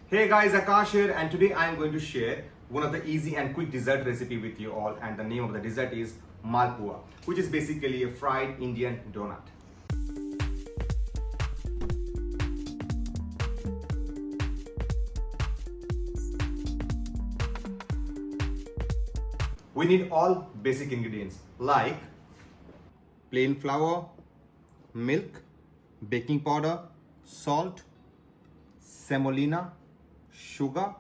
Hey guys, Akash here, and today I am going to share one of the easy and quick dessert recipe with you all, and the name of the dessert is Malpua, which is basically a fried Indian donut. We need all basic ingredients like plain flour, milk, baking powder, salt, semolina, sugar,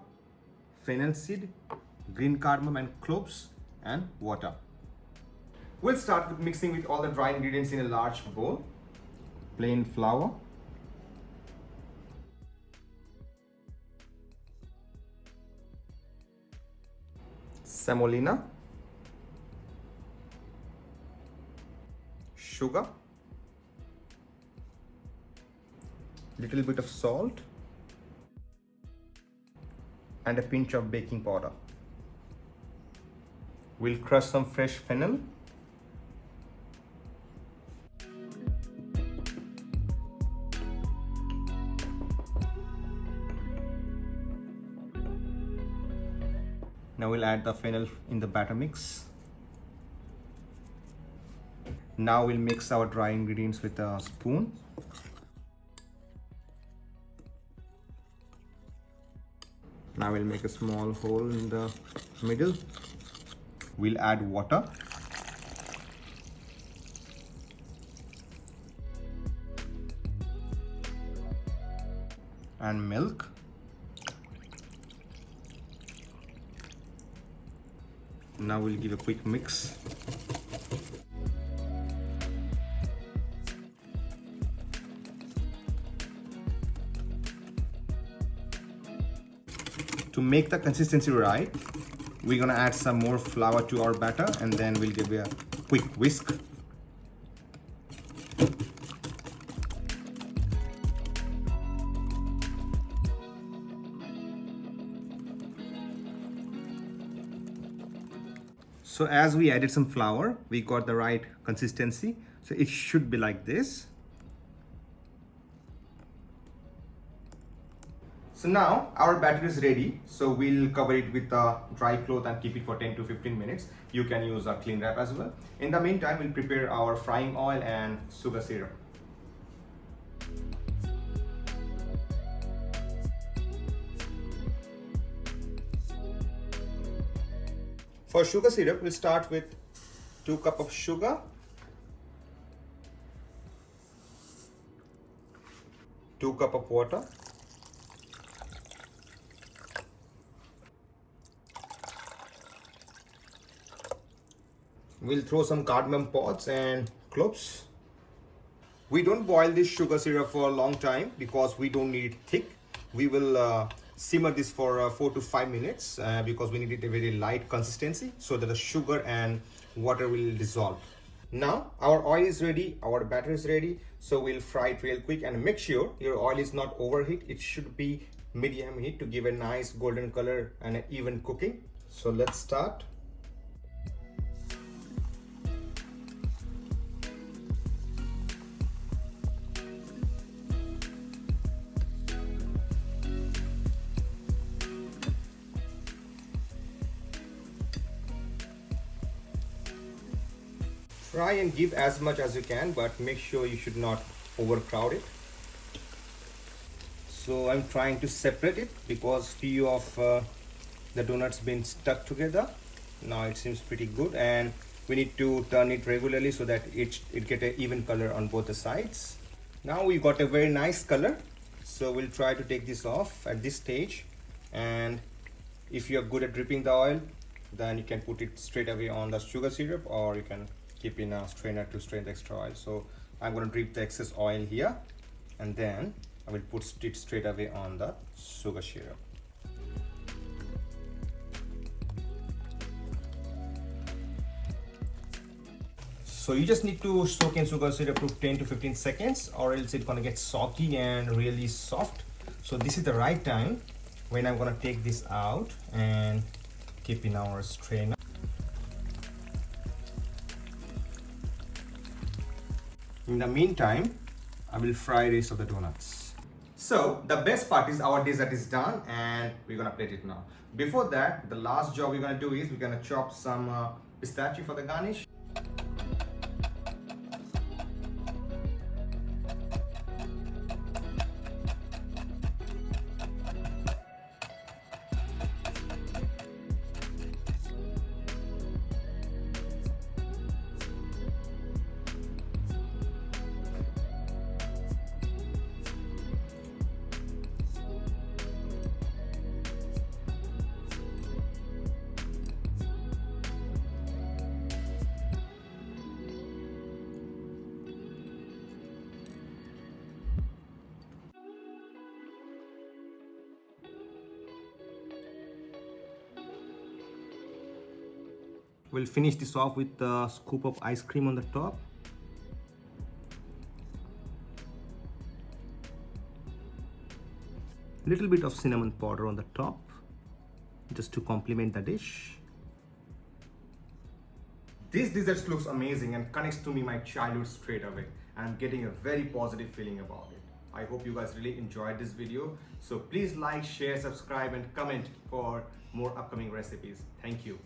fennel seed, green cardamom and cloves, and water. We'll start with mixing with all the dry ingredients in a large bowl. Plain flour, semolina, sugar, little bit of salt, and a pinch of baking powder. We'll crush some fresh fennel. Now we'll add the fennel in the batter mix. Now we'll mix our dry ingredients with a spoon. Now we'll make a small hole in the middle. We'll add water. And milk. Now we'll give a quick mix. To make the consistency right, we're gonna add some more flour to our batter, and then we'll give it a quick whisk. So as we added some flour, we got the right consistency. So it should be like this. So now our batter is ready. So we'll cover it with a dry cloth and keep it for 10 to 15 minutes. You can use a cling wrap as well. In the meantime, we'll prepare our frying oil and sugar syrup. For sugar syrup, we'll start with 2 cups of sugar, 2 cups of water, we'll throw some cardamom pods and cloves. We don't boil this sugar syrup for a long time because we don't need it thick. We will simmer this for 4 to 5 minutes because we need it a very light consistency so that the sugar and water will dissolve. Now our oil is ready, our batter is ready, so we'll fry it real quick, and make sure your oil is not overheat. It should be medium heat to give a nice golden color and an even cooking. So let's start. Try and give as much as you can, but make sure you should not overcrowd it. So I'm trying to separate it because few of the donuts been stuck together. Now it seems pretty good, and we need to turn it regularly so that it get an even color on both the sides. Now we got a very nice color, so we'll try to take this off at this stage. And if you're good at dripping the oil, then you can put it straight away on the sugar syrup, or you can keep in a strainer to strain the extra oil. So I'm going to drip the excess oil here, and then I will put it straight away on the sugar syrup. So you just need to soak in sugar syrup for 10 to 15 seconds, or else it's going to get soggy and really soft. So this is the right time when I'm going to take this out and keep in our strainer. In the meantime, I will fry rest of the donuts. So the best part is our dessert is done and we're gonna plate it now. Before that, the last job we're gonna do is we're gonna chop some pistachio for the garnish. We'll finish this off with a scoop of ice cream on the top. Little bit of cinnamon powder on the top, just to complement the dish. This dessert looks amazing and connects to me my childhood straight away. I'm getting a very positive feeling about it. I hope you guys really enjoyed this video. So please like, share, subscribe and comment for more upcoming recipes. Thank you.